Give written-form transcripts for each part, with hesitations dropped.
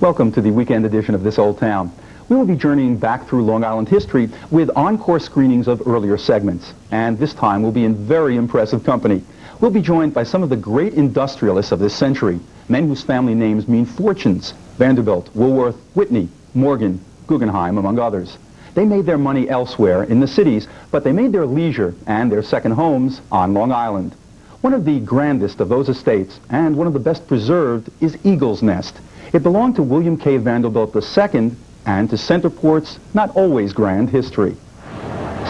Welcome to the weekend edition of This Old Town. We will be journeying back through Long Island history with encore screenings of earlier segments. And this time we'll be in very impressive company. We'll be joined by some of the great industrialists of this century, men whose family names mean fortunes: Vanderbilt, Woolworth, Whitney, Morgan, Guggenheim, among others. They made their money elsewhere in the cities, but they made their leisure and their second homes on Long Island. One of the grandest of those estates, and one of the best preserved, is Eagle's Nest. It belonged to William K. Vanderbilt II and to Centerport's not always grand history.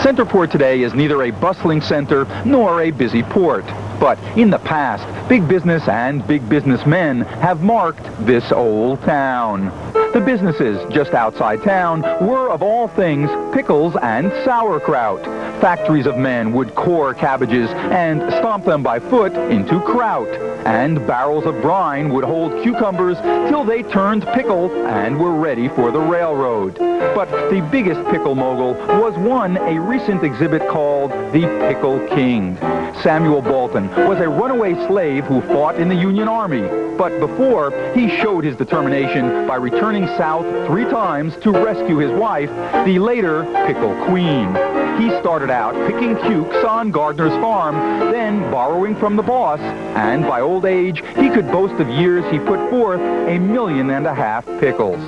Centerport today is neither a bustling center nor a busy port. But in the past, big business and big businessmen have marked this old town. The businesses just outside town were, of all things, pickles and sauerkraut. Factories of men would core cabbages and stomp them by foot into kraut. And barrels of brine would hold cucumbers till they turned pickle and were ready for the railroad. But the biggest pickle mogul was one a recent exhibit called the Pickle King. Samuel Bolton was a runaway slave who fought in the Union Army. But before, he showed his determination by returning south 3 times to rescue his wife, the later Pickle Queen. He started out picking cukes on Gardner's farm, then borrowing from the boss, and by old age, he could boast of years he put forth 1.5 million pickles.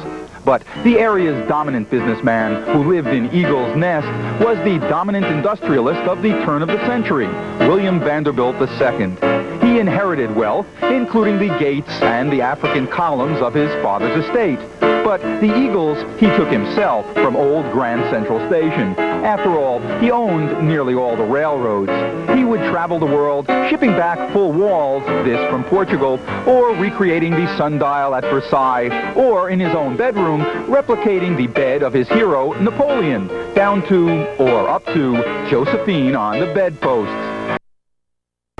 But the area's dominant businessman who lived in Eagle's Nest was the dominant industrialist of the turn of the century, William Vanderbilt II. He inherited wealth, including the gates and the African columns of his father's estate. But the Eagles he took himself from old Grand Central Station. After all, he owned nearly all the railroads. He would travel the world, shipping back full walls, this from Portugal, or recreating the sundial at Versailles, or in his own bedroom, replicating the bed of his hero, Napoleon, down to, or up to, Josephine on the bedposts.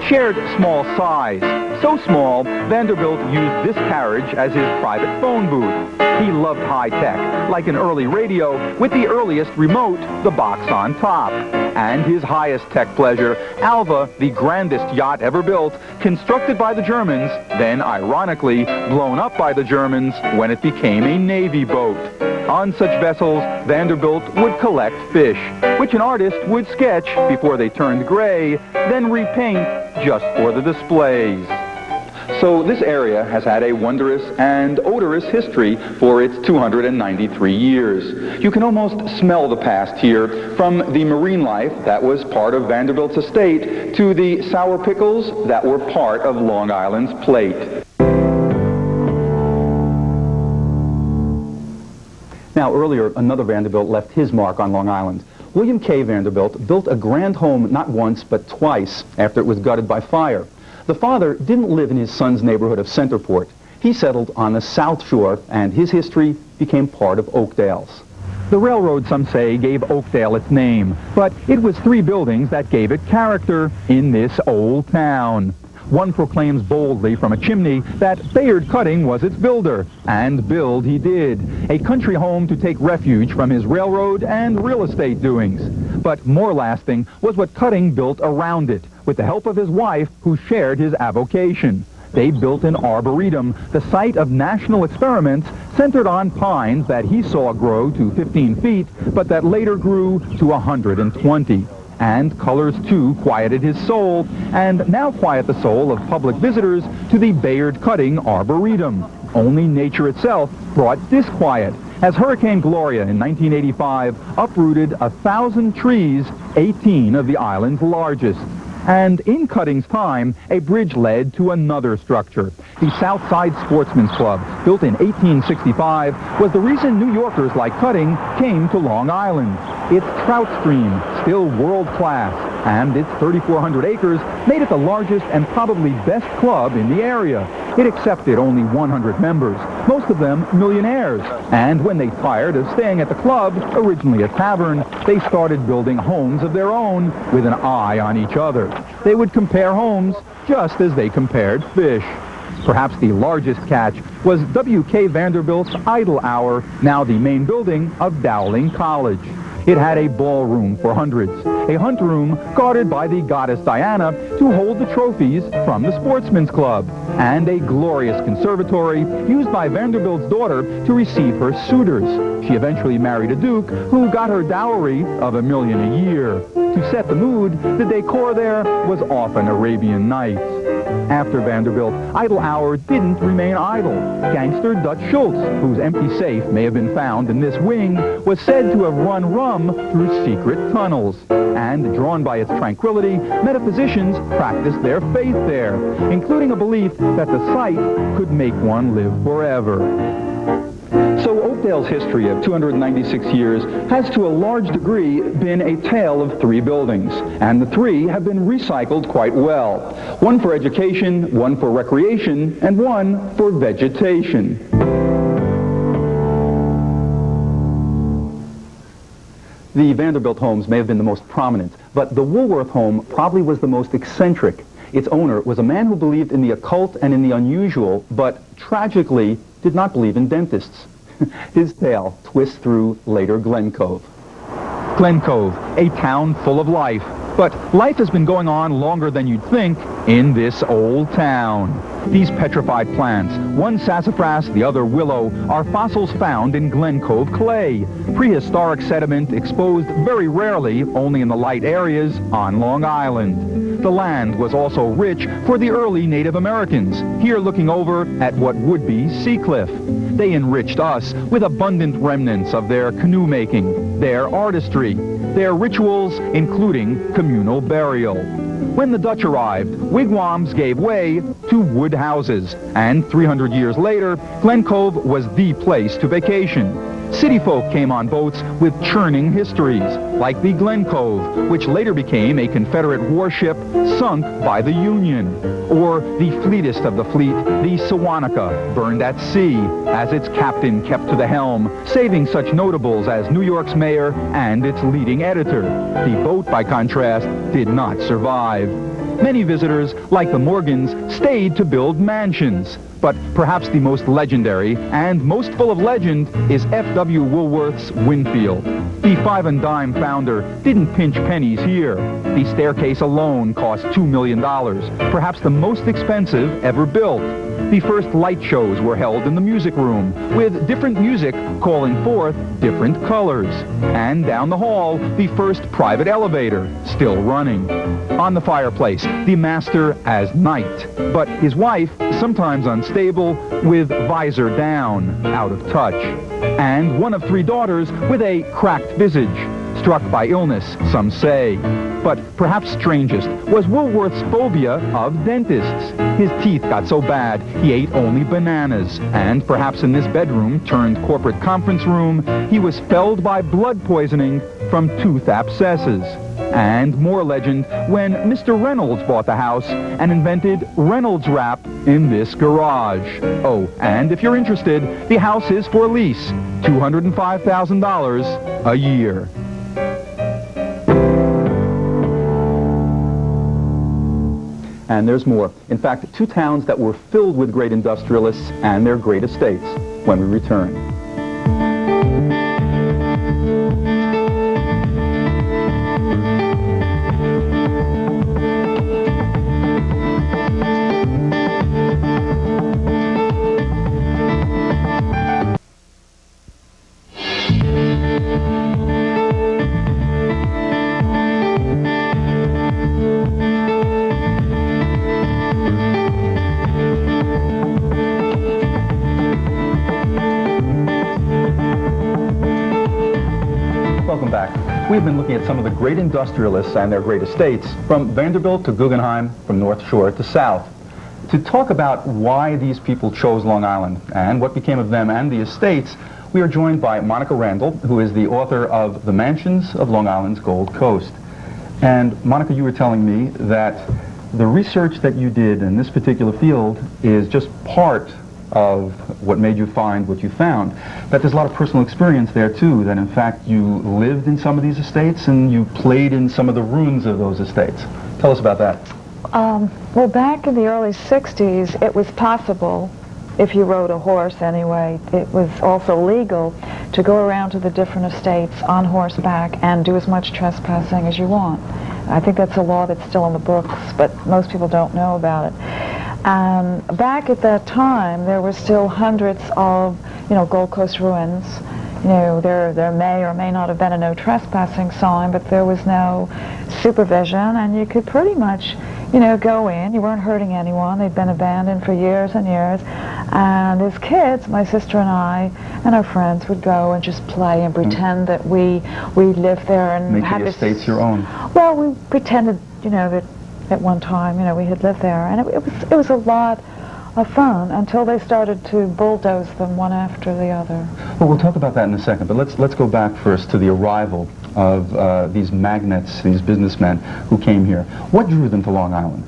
Shared small size. So small, Vanderbilt used this carriage as his private phone booth. He loved high tech, like an early radio with the earliest remote, the box on top. And his highest tech pleasure, Alva, the grandest yacht ever built, constructed by the Germans, then ironically blown up by the Germans when it became a Navy boat. On such vessels, Vanderbilt would collect fish, which an artist would sketch before they turned gray, then repaint just for the displays. So this area has had a wondrous and odorous history for its 293 years. You can almost smell the past here, from the marine life that was part of Vanderbilt's estate to the sour pickles that were part of Long Island's plate. Now, earlier, another Vanderbilt left his mark on Long Island. William K. Vanderbilt built a grand home not once but twice after it was gutted by fire. The father didn't live in his son's neighborhood of Centerport. He settled on the South Shore, and his history became part of Oakdale's. The railroad, some say, gave Oakdale its name, but it was 3 buildings that gave it character in this old town. One proclaims boldly from a chimney that Bayard Cutting was its builder, and build he did, a country home to take refuge from his railroad and real estate doings. But more lasting was what Cutting built around it, with the help of his wife, who shared his avocation. They built an arboretum, the site of national experiments centered on pines that he saw grow to 15 feet, but that later grew to 120. And colors, too, quieted his soul, and now quiet the soul of public visitors to the Bayard Cutting Arboretum. Only nature itself brought disquiet, as Hurricane Gloria in 1985 uprooted 1,000 trees, 18 of the island's largest. And in Cutting's time, a bridge led to another structure. The Southside Sportsmen's Club, built in 1865, was the reason New Yorkers like Cutting came to Long Island. Its trout stream, still world-class, and its 3,400 acres made it the largest and probably best club in the area. It accepted only 100 members, most of them millionaires. And when they tired of staying at the club, originally a tavern, they started building homes of their own with an eye on each other. They would compare homes just as they compared fish. Perhaps the largest catch was W.K. Vanderbilt's Idle Hour, now the main building of Dowling College. It had a ballroom for hundreds, a hunt room guarded by the goddess Diana to hold the trophies from the Sportsmen's Club, and a glorious conservatory used by Vanderbilt's daughter to receive her suitors. She eventually married a duke who got her dowry of $1 million a year. To set the mood, the decor there was often Arabian Nights. After Vanderbilt, idle hour didn't remain idle. Gangster Dutch Schultz, whose empty safe may have been found in this wing, was said to have run rum through secret tunnels. And, drawn by its tranquility, metaphysicians practiced their faith there, including a belief that the site could make one live forever. So Oakdale's history of 296 years has to a large degree been a tale of 3 buildings, and the 3 have been recycled quite well. One for education, one for recreation, and one for vegetation. The Vanderbilt homes may have been the most prominent, but the Woolworth home probably was the most eccentric. Its owner was a man who believed in the occult and in the unusual, but tragically did not believe in dentists. His tale twists through later Glen Cove. Glen Cove, a town full of life. But life has been going on longer than you'd think in this old town. These petrified plants, one sassafras, the other willow, are fossils found in Glen Cove clay, prehistoric sediment exposed very rarely, only in the light areas on Long Island. The land was also rich for the early Native Americans, here looking over at what would be Seacliff. They enriched us with abundant remnants of their canoe making, their artistry, their rituals, including communal burial. When the Dutch arrived, wigwams gave way to wood houses, and 300 years later, Glen Cove was the place to vacation. City folk came on boats with churning histories, like the Glen Cove, which later became a Confederate warship sunk by the Union, or the fleetest of the fleet, the Sewanaka, burned at sea, as its captain kept to the helm, saving such notables as New York's mayor and its leading editor. The boat, by contrast, did not survive. Many visitors, like the Morgans, stayed to build mansions. But perhaps the most legendary and most full of legend is F.W. Woolworth's Winfield. The five and dime founder didn't pinch pennies here. The staircase alone cost $2 million, perhaps the most expensive ever built. The first light shows were held in the music room, with different music calling forth different colors. And down the hall, the first private elevator, still running. On the fireplace, the master as knight, but his wife, sometimes unstable, with visor down, out of touch. And one of 3 daughters with a cracked visage, struck by illness, some say. But perhaps strangest was Woolworth's phobia of dentists. His teeth got so bad he ate only bananas. And perhaps in this bedroom turned corporate conference room, he was felled by blood poisoning from tooth abscesses. And more legend when Mr. Reynolds bought the house and invented Reynolds Wrap in this garage. Oh, and if you're interested, the house is for lease, $205,000 a year. And there's more. In fact, 2 towns that were filled with great industrialists and their great estates when we return. We've been looking at some of the great industrialists and their great estates, from Vanderbilt to Guggenheim, from North Shore to South. To talk about why these people chose Long Island and what became of them and the estates, we are joined by Monica Randall, who is the author of The Mansions of Long Island's Gold Coast. And Monica, you were telling me that the research that you did in this particular field is just part of what made you find what you found, that there's a lot of personal experience there too, that in fact you lived in some of these estates and you played in some of the ruins of those estates. Tell us about that. Well, back in the early 60s, it was possible, if you rode a horse anyway, it was also legal to go around to the different estates on horseback and do as much trespassing as you want. I think that's a law that's still in the books, but most people don't know about it. And back at that time, there were still hundreds of, Gold Coast ruins. There may or may not have been a no trespassing sign, but there was no supervision, and you could pretty much, go in. You weren't hurting anyone. They'd been abandoned for years and years. And as kids, my sister and I and our friends would go and just play and pretend that we lived there and make had the estates your own. Well, we pretended, that at one time, we had lived there, and it was a lot of fun until they started to bulldoze them one after the other. Well, we'll talk about that in a second, but let's go back first to the arrival of these magnates, these businessmen who came here. What drew them to Long Island?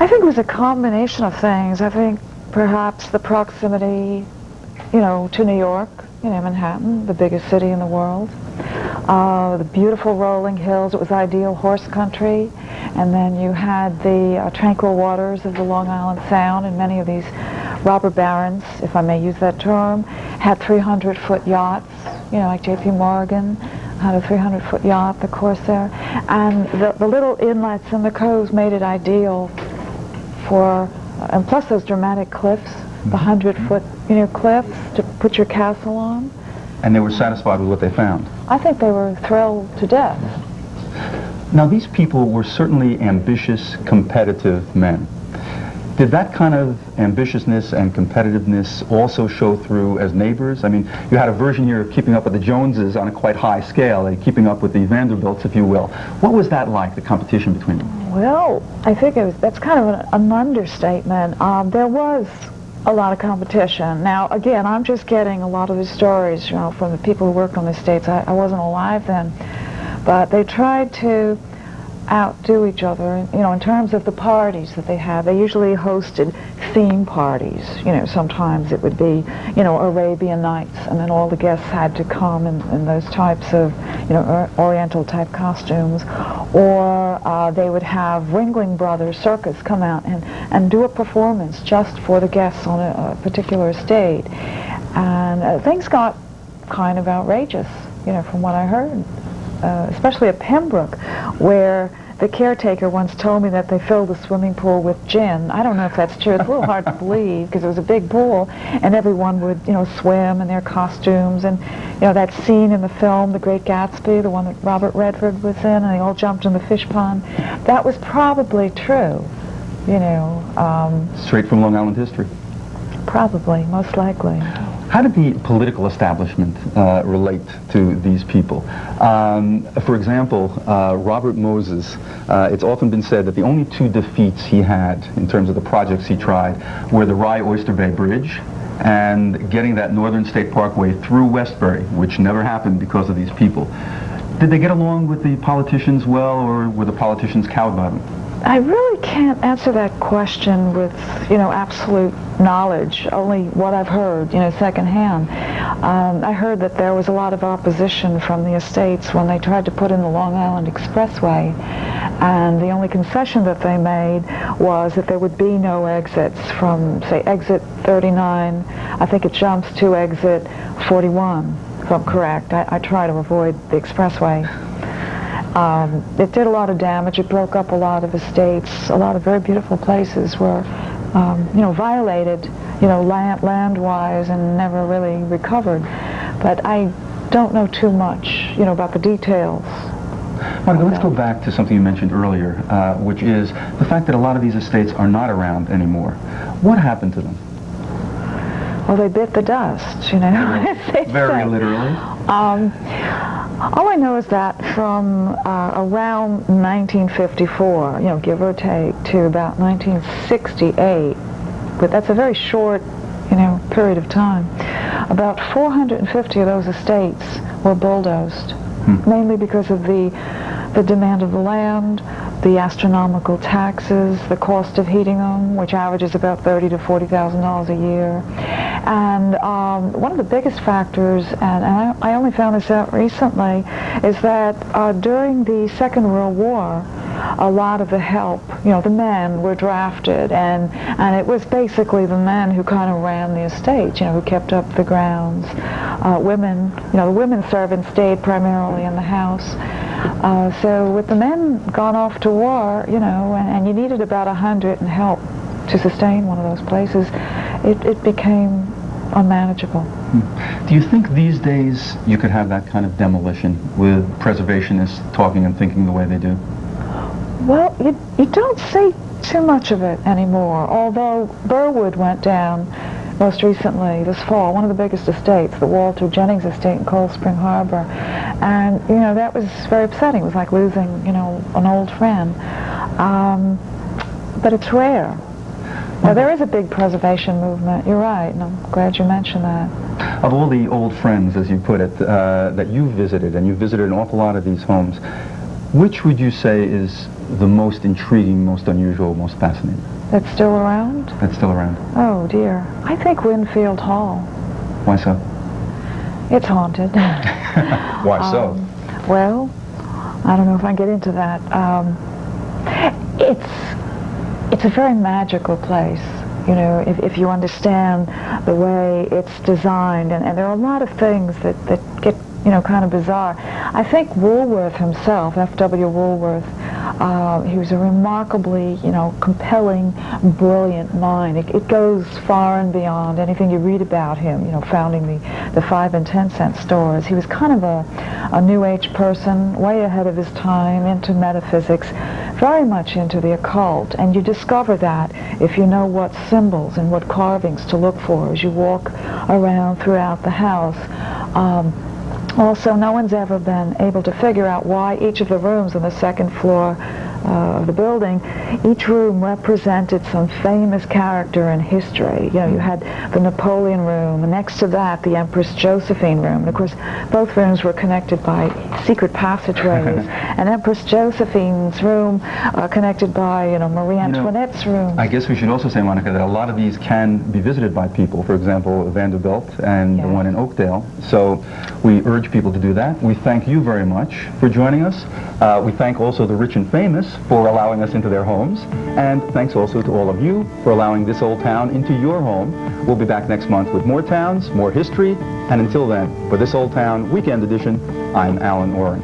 I think it was a combination of things. I think perhaps the proximity, to New York, Manhattan, the biggest city in the world. The beautiful rolling hills. It was ideal horse country. And then you had the tranquil waters of the Long Island Sound, and many of these robber barons, if I may use that term, had 300-foot yachts, like J.P. Morgan had a 300-foot yacht, the Corsair. And the little inlets and the coves made it ideal for, and plus those dramatic cliffs, the 100-foot, cliffs to put your castle on. And they were satisfied with what they found? I think they were thrilled to death. Now, these people were certainly ambitious, competitive men. Did that kind of ambitiousness and competitiveness also show through as neighbors? I mean, you had a version here of keeping up with the Joneses on a quite high scale, and keeping up with the Vanderbilts, if you will. What was that like, the competition between them? Well, I think that's kind of an understatement. There was a lot of competition. Now, again, I'm just getting a lot of the stories, from the people who worked on the estates. I wasn't alive then. But they tried to outdo each other, in terms of the parties that they had. They usually hosted theme parties. Sometimes it would be, Arabian Nights, and then all the guests had to come in those types of, Oriental type costumes. Or they would have Ringling Brothers Circus come out and do a performance just for the guests on a particular estate. And things got kind of outrageous, from what I heard. Especially at Pembroke, where the caretaker once told me that they filled the swimming pool with gin. I don't know if that's true. It's a little hard to believe because it was a big pool, and everyone would, swim in their costumes. And, that scene in the film, The Great Gatsby, the one that Robert Redford was in, and they all jumped in the fish pond, that was probably true, Straight from Long Island history. Probably, most likely. How did the political establishment relate to these people? For example, Robert Moses, it's often been said that the only two defeats he had in terms of the projects he tried were the Rye Oyster Bay Bridge and getting that Northern State Parkway through Westbury, which never happened because of these people. Did they get along with the politicians well, or were the politicians cowed by them? I really can't answer that question with, absolute knowledge, only what I've heard, secondhand. I heard that there was a lot of opposition from the estates when they tried to put in the Long Island Expressway, and the only concession that they made was that there would be no exits from, say, exit 39. I think it jumps to exit 41, if I'm correct. I try to avoid the expressway. It did a lot of damage. It broke up a lot of estates. A lot of very beautiful places were, violated, land-wise, and never really recovered. But I don't know too much, about the details. Monica, let's go back to something you mentioned earlier, which is the fact that a lot of these estates are not around anymore. What happened to them? Well, they bit the dust, Very literally. All I know is that from around 1954, give or take, to about 1968, but that's a very short, period of time, about 450 of those estates were bulldozed, mainly because of the demand of the land, the astronomical taxes, the cost of heating them, which averages about $30,000 to $40,000 a year. And one of the biggest factors, and I only found this out recently, is that during the Second World War, a lot of the help, the men were drafted, and it was basically the men who kind of ran the estate, who kept up the grounds. Women, the women servants stayed primarily in the house. So with the men gone off to war, and you needed about 100 in help to sustain one of those places, it became unmanageable. Do you think these days you could have that kind of demolition with preservationists talking and thinking the way they do? Well, you don't see too much of it anymore, although Burwood went down most recently this fall, one of the biggest estates, the Walter Jennings estate in Cold Spring Harbor. And, that was very upsetting. It was like losing, an old friend. But it's rare. Now, there is a big preservation movement, you're right, and I'm glad you mentioned that. Of all the old friends, as you put it, that you visited, and you visited an awful lot of these homes, which would you say is the most intriguing, most unusual, most fascinating? That's still around? That's still around. Oh, dear. I think Winfield Hall. Why so? It's haunted. Why so? Well, I don't know if I can get into that. It's a very magical place, if you understand the way it's designed, and there are a lot of things that get, kind of bizarre. I think Woolworth himself, F.W. Woolworth, he was a remarkably, compelling, brilliant mind. It goes far and beyond anything you read about him, founding the 5 and 10 cent stores. He was kind of a New Age person, way ahead of his time, into metaphysics, very much into the occult, and you discover that if you know what symbols and what carvings to look for as you walk around throughout the house. Also, no one's ever been able to figure out why each of the rooms on the second floor of the building, each room represented some famous character in history. You had the Napoleon room, and next to that the Empress Josephine room. And of course, both rooms were connected by secret passageways. And Empress Josephine's room connected by, Marie Antoinette's room. I guess we should also say, Monica, that a lot of these can be visited by people. For example, Vanderbilt and the one in Oakdale. So we urge people to do that. We thank you very much for joining us. We thank also the rich and famous for allowing us into their homes. And thanks also to all of you for allowing this old town into your home. We'll be back next month with more towns, more history. And until then, for This Old Town Weekend Edition, I'm Allen Oren.